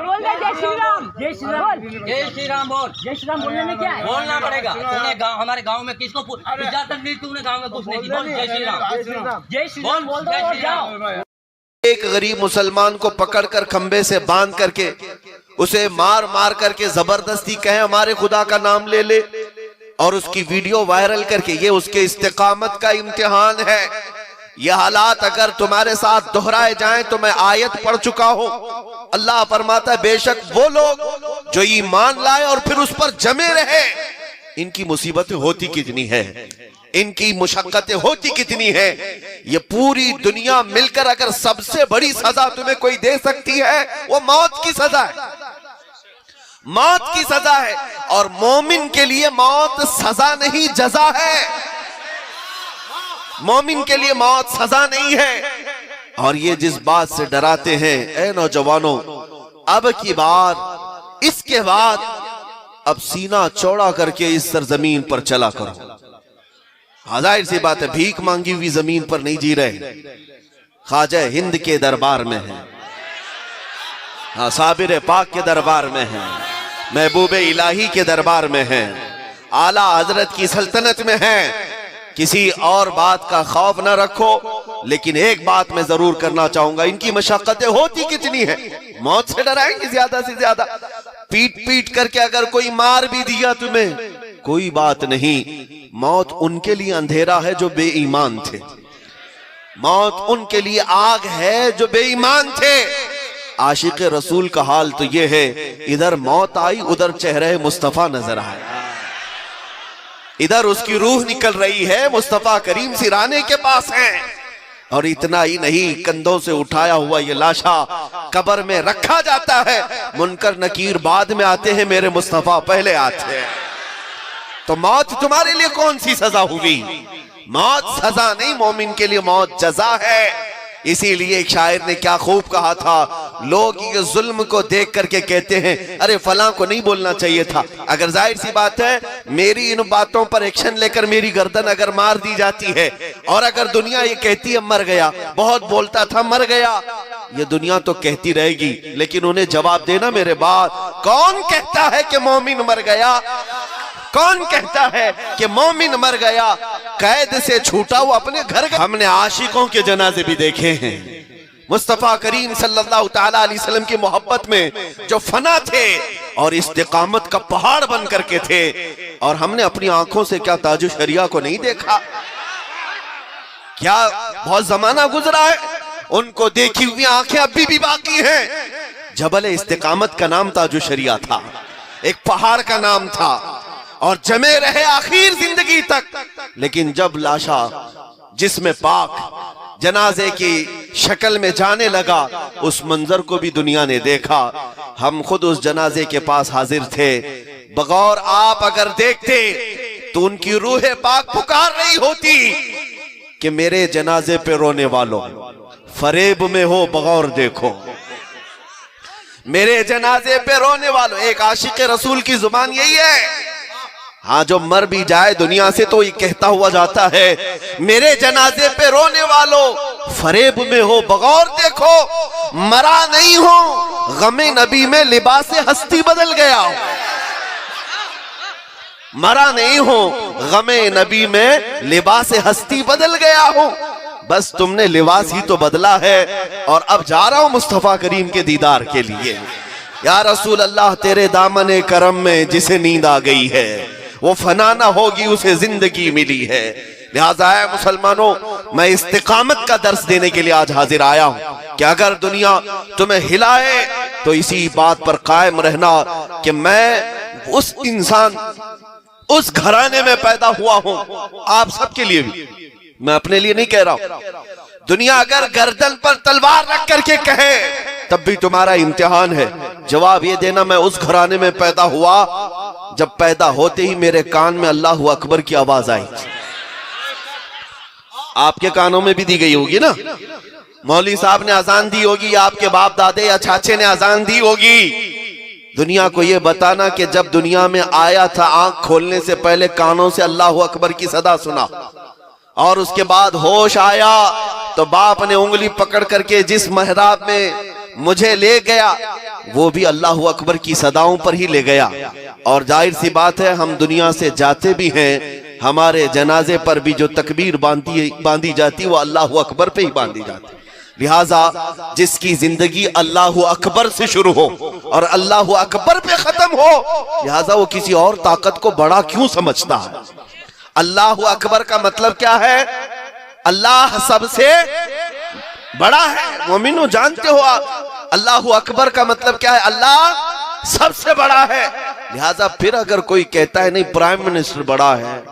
बोल दे जय श्री राम। जय श्री राम। जय श्री राम बोल। जय श्री राम बोलने में क्या है? बोलना पड़ेगा। तूने गाँव हमारे गाँव में किसको इजाजत दी? तूने गाँव में कुछ नहीं दी। बोल जय श्री राम। जय श्री राम बोल दो और जाओ। एक गरीब मुसलमान को पकड़कर खंबे से बांध करके उसे मार मार करके जबरदस्ती कहे हमारे खुदा का नाम ले ले और उसकी वीडियो वायरल करके, ये उसके इस्तिकामत का इम्तिहान है। ये हालात अगर तुम्हारे साथ दोहराए जाएं तो मैं आयत पढ़ चुका हूं। अल्लाह फरमाता है बेशक वो लोग जो ईमान लाए और फिर उस पर जमे रहे, इनकी मुसीबतें होती कितनी है, इनकी मुशक्कतें होती कितनी है। ये पूरी दुनिया मिलकर अगर सबसे बड़ी सजा तुम्हें कोई दे सकती है वो मौत की सजा है, मौत की सजा है। और मोमिन के लिए मौत सजा नहीं जजा है, मोमिन के लिए मौत सजा नहीं है। और ये जिस बात से डराते हैं, ऐ नौजवानों, अब की बार इसके बाद अब सीना चौड़ा करके इस सरजमीन पर चला करो। जाहिर सी बात है भीख मांगी हुई जमीन पर नहीं जी रहे, ख्वाजा हिंद के दरबार में है, हाँ साबिर पाक के दरबार में है, महबूब इलाही के दरबार में है, आला हजरत की सल्तनत में है। किसी और बात का खौफ न रखो, लेकिन एक बात मैं जरूर करना चाहूंगा, इनकी मशक्कतें होती कितनी है। मौत से डराएंगे ज्यादा से ज्यादा, पीट पीट करके अगर कोई मार भी दिया तुम्हें कोई बात नहीं, मौत उनके लिए अंधेरा है जो बेईमान थे, मौत उनके लिए आग है जो बेईमान थे। आशिक रसूल का हाल तो ये है, इधर मौत आई उधर चेहरे मुस्तफा नजर आया, इधर उसकी रूह निकल रही है, मुस्तफा करीम सिराने के पास है। और इतना ही नहीं, कंधों से उठाया हुआ ये लाशा कब्र में रखा जाता है, मुनकर नकीर बाद में आते हैं, मेरे मुस्तफा पहले आते हैं। तो मौत तुम्हारे लिए कौन सी सजा हुई? मौत सजा नहीं, मोमिन के लिए मौत जजा है। इसीलिए एक शायर ने क्या खूब कहा था, लोग ये जुल्म को देख करके कहते हैं अरे फलां को नहीं बोलना चाहिए था। अगर जाहिर सी बात है मेरी इन बातों पर एक्शन लेकर मेरी गर्दन अगर मार दी जाती है, और अगर दुनिया ये कहती है मर गया, बहुत बोलता था मर गया, ये दुनिया तो कहती रहेगी, लेकिन उन्हें जवाब देना मेरे बाद, कौन कहता है कि मोमिन मर गया? कौन कहता है कि मोमिन मर गया? कैद से छूटा वो अपने घर गया। हमने आशिकों के जनाजे भी देखे हैं, मुस्तफा करीम सल्लल्लाहु तआला अलैहि वसल्लम की मोहब्बत में जो फना थे और इस्तिकामत का पहाड़ बन करके थे, और हमने अपनी आंखों से क्या ताजु शरिया को नहीं देखा? क्या बहुत जमाना गुजरा है, उनको देखी हुई आंखें अभी भी बाकी हैं। जबल इस्तिकामत का नाम ताजु शरिया था, एक पहाड़ का नाम था, और जमे रहे आखिर जिंदगी तक। लेकिन जब लाशा जिस्म पाक जनाजे की शक्ल में जाने लगा, उस मंजर को भी दुनिया ने देखा। हम खुद उस जनाजे के पास हाजिर थे, बगौर आप अगर देखते तो उनकी रूह पाक पुकार रही होती कि मेरे जनाजे पे रोने वालों, फरेब में हो बगौर देखो, मेरे जनाजे पे रोने वालों। एक आशिक रसूल की जुबान यही है। हाँ, जो मर भी जाए दुनिया से तो ये कहता हुआ जाता है मेरे जनाजे पे रोने वालों, फरेब में हो बगौर देखो, मरा नहीं हो, गमे नबी में लिबास हस्ती बदल गया हो। मरा नहीं हो, गमे नबी में लिबास हस्ती बदल गया हो, बस तुमने लिबास ही तो बदला है। और अब जा रहा हूं मुस्तफा करीम के दीदार के लिए। या रसूल अल्लाह, तेरे दामने करम में जिसे नींद आ गई है वो फना ना होगी, उसे जिंदगी मिली है। लिहाजा है मुसलमानों, मैं इस्तिकामत का दर्स देने के लिए आज हाजिर आया हूं कि अगर दुनिया तुम्हें हिलाए तो इसी बात पर कायम रहना कि मैं उस इंसान, उस घराने में पैदा हुआ हूं। आप सबके लिए भी, मैं अपने लिए नहीं कह रहा हूं। दुनिया अगर गर्दन पर तलवार रख करके कहे तब भी तुम्हारा इम्तिहान है जवाब ये देना, मैं उस घराने में पैदा हुआ जब पैदा होते ही मेरे कान में अल्लाह अकबर की आवाज आई। आपके कानों में भी दी गई होगी ना, मौलवी साहब ने अजान दी होगी, या आपके बाप दादे या चाचे ने अजान दी होगी। दुनिया को यह बताना कि जब दुनिया में आया था आंख खोलने से पहले कानों से अल्लाह अकबर की सदा सुना, और उसके बाद होश आया तो बाप ने उंगली पकड़ करके जिस महराब में मुझे ले गया, वो भी अल्लाह अकबर की सदाओं पर ही ले गया। और जाहिर सी बात है, हम दुनिया से जाते भी हैं, हमारे जनाजे पर भी जो तकबीर बांधी जाती वो अल्लाह अकबर पे ही बांधी जाती। लिहाजा जिसकी जिंदगी अल्लाह अकबर से शुरू हो और अल्लाह अकबर पे खत्म हो, लिहाजा वो किसी और ताकत को बड़ा क्यों समझता है। अल्लाह अकबर का मतलब क्या है? अल्लाह सबसे बड़ा है। मोमिनो जानते हो आप, अल्लाह अकबर का मतलब क्या है? अल्लाह सबसे बड़ा है। लिहाजा फिर अगर कोई कहता है नहीं प्राइम मिनिस्टर बड़ा है,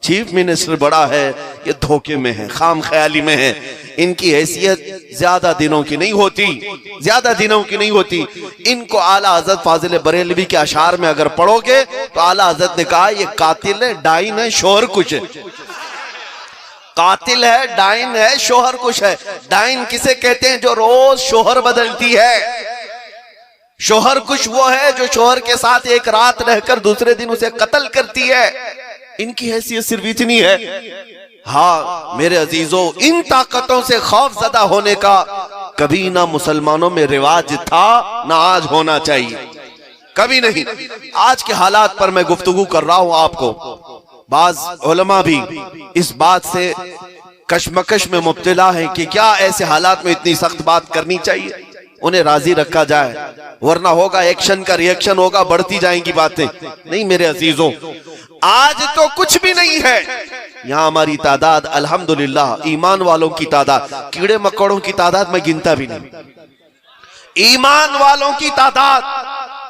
चीफ मिनिस्टर बड़ा है, ये धोखे में है, खाम ख्याली में है। इनकी हैसियत ज्यादा दिनों की नहीं होती, ज्यादा दिनों की नहीं होती। इनको आला हजरत फाजिल बरेलवी के अशार में अगर पढ़ोगे तो आला हजरत ने कहा ये कातिल है, डाइन है, शोहर कुछ है। कातिल है, डाइन है, शोहर कुछ है। डाइन किसे कहते हैं? जो रोज शोहर बदलती है। शोहर कुछ वो है जो शोहर के साथ एक रात रहकर दूसरे दिन उसे कत्ल करती है। इनकी हैसियत सिर्फ इतनी है। हाँ मेरे अजीजों, इन ताकतों से खौफजदा होने का कभी ना मुसलमानों में रिवाज था, ना आज होना चाहिए, कभी नहीं। आज के हालात पर मैं गुफ्तगू कर रहा हूं आपको। बाज उलमा भी इस बात से कशमकश में मुब्तला है कि क्या ऐसे हालात में इतनी सख्त बात करनी चाहिए, उन्हें राजी रखा जाए, वरना होगा एक्शन का रिएक्शन होगा, बढ़ती जाएंगी बातें। नहीं मेरे अजीजों, आज तो कुछ भी नहीं है। यहाँ हमारी तादाद अल्हम्दुलिल्लाह, ईमान वालों की तादाद, कीड़े मकोड़ों की तादाद मैं गिनता भी नहीं, ईमान वालों की तादाद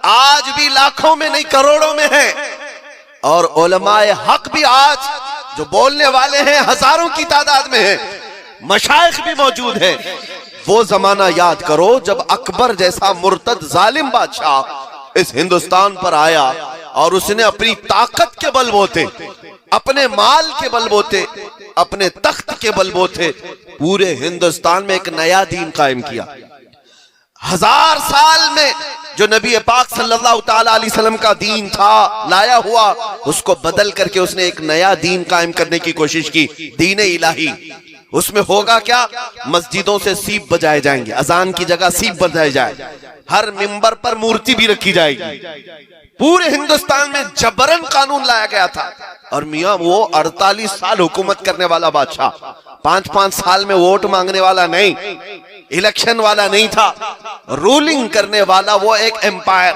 आज भी लाखों में नहीं करोड़ों में है। और उलमाए हक भी आज जो बोलने वाले हैं हजारों की तादाद में है, मशाइख भी मौजूद है। वो जमाना याद करो जब अकबर जैसा मुर्तद जालिम बादशाह इस हिंदुस्तान पर आया और उसने अपनी ताकत के बलबूते, अपने माल के बलबूते, अपने तख्त के बलबूते पूरे हिंदुस्तान में एक नया दीन कायम किया। 1000 साल में जो नबी पाक सल्लल्लाहु ताला अलैहि वसल्लम का दीन था लाया हुआ, उसको बदल करके उसने एक नया दीन कायम करने की कोशिश की, दीन इलाही। उसमें होगा क्या? मस्जिदों से सीप बजाए जाएंगे, अजान की जगह सीप बजाए जाए, हर मिंबर पर मूर्ति भी रखी जाएगी। पूरे हिंदुस्तान में जबरन कानून लाया गया था। और मियां वो 48 साल हुकूमत करने वाला बादशाह, 5-5 साल में वोट मांगने वाला नहीं, इलेक्शन वाला नहीं था, रूलिंग करने वाला वो एक एम्पायर,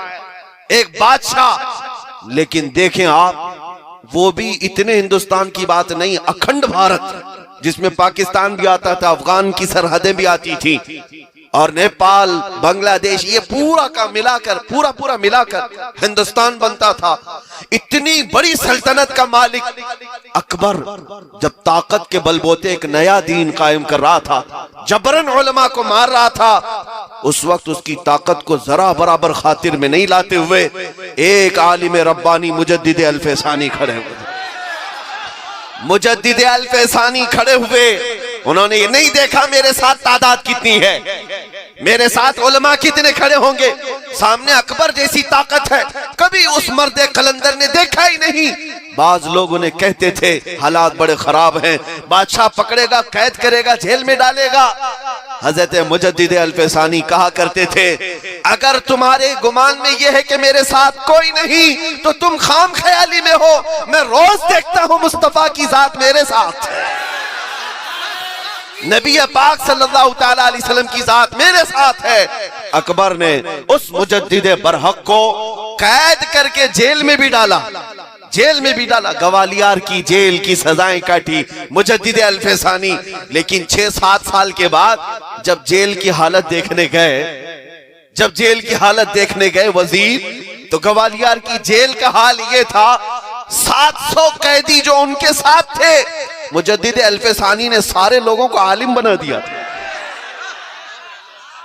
एक बादशाह। लेकिन देखें आप, वो भी इतने हिंदुस्तान की बात नहीं, अखंड भारत जिसमें पाकिस्तान भी आता था, अफगान की सरहदें भी आती थी, और नेपाल, बांग्लादेश, ये पूरा का मिलाकर, पूरा मिलाकर हिंदुस्तान बनता था। इतनी बड़ी सल्तनत का मालिक अकबर जब ताकत के बलबूते एक नया दीन कायम कर रहा था, जबरन उलमा को मार रहा था, उस वक्त उसकी ताकत को जरा बराबर खातिर में नहीं लाते हुए एक आलिम रब्बानी मुजद्दिद अल-फैसानी खड़े हुए। मुजद्दिद अल-फैसानी खड़े हुए, उन्होंने ये नहीं देखा मेरे साथ तादाद कितनी है, मेरे साथ उलमा कितने खड़े होंगे, सामने अकबर जैसी ताकत है, कभी उस मर्दे कलंदर ने देखा ही नहीं। बाज लोग उन्हें कहते थे हालात बड़े खराब हैं, बादशाह पकड़ेगा, कैद करेगा, जेल में डालेगा। हजरत मुजद्दिद अल-फैसानी कहा करते थे, अगर तुम्हारे गुमान में यह है कि मेरे साथ कोई नहीं तो तुम खाम ख्याली में हो, मैं रोज देखता हूं मुस्तफा की जात मेरे साथ है, नबी पाक सल्लल्लाहु ताला अलैहि वसल्लम की जात मेरे साथ है। अकबर ने उस मुजद्दिद बरहक को कैद करके जेल में भी डाला, जेल में भी डाला, ग्वालियर की जेल की सजाएं काटी मुजद्दिद अल-फैसानी। लेकिन 6-7 साल के बाद जब जेल की हालत देखने गए, जब जेल की हालत देखने गए वजीर, तो ग्वालियर की जेल का हाल ये था, 700 कैदी जो उनके साथ थे, मुजद्दिद अल-फैसानी ने सारे लोगों को आलिम बना दिया था।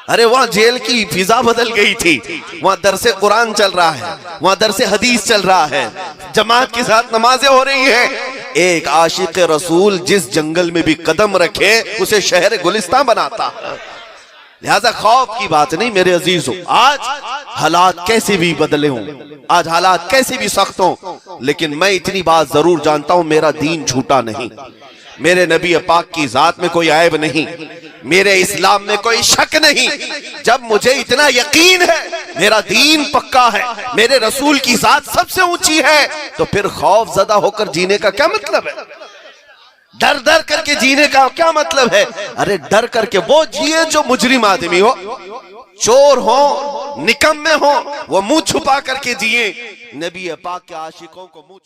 अरे वहां जेल की फिजा बदल गई थी, वहां दरसे कुरान चल रहा है, वहां दरसे हदीस चल रहा है, जमात के साथ नमाजें हो रही हैं। एक आशिक रसूल जिस जंगल में भी कदम रखे उसे शहर गुलिस्तान बनाता है। लिहाजा खौफ की बात नहीं मेरे अजीजों। आज हालात कैसे भी बदले हों, आज हालात कैसे भी सख्त हों, लेकिन मैं इतनी बात जरूर जानता हूं, मेरा दीन झूठा नहीं, मेरे नबी पाक की जात में कोई ऐब नहीं, मेरे इस्लाम में कोई शक नहीं। जब मुझे इतना यकीन है, मेरा दीन पक्का है, मेरे रसूल की जात सबसे ऊंची है, तो फिर खौफ ज़दा होकर जीने का क्या मतलब है? डर डर करके जीने का क्या मतलब है? अरे डर करके वो जिए जो मुजरिम आदमी हो, चोर हो, निकम्मे हो, वो मुंह छुपा करके जिए। नबी पाक के आशिकों को मुंह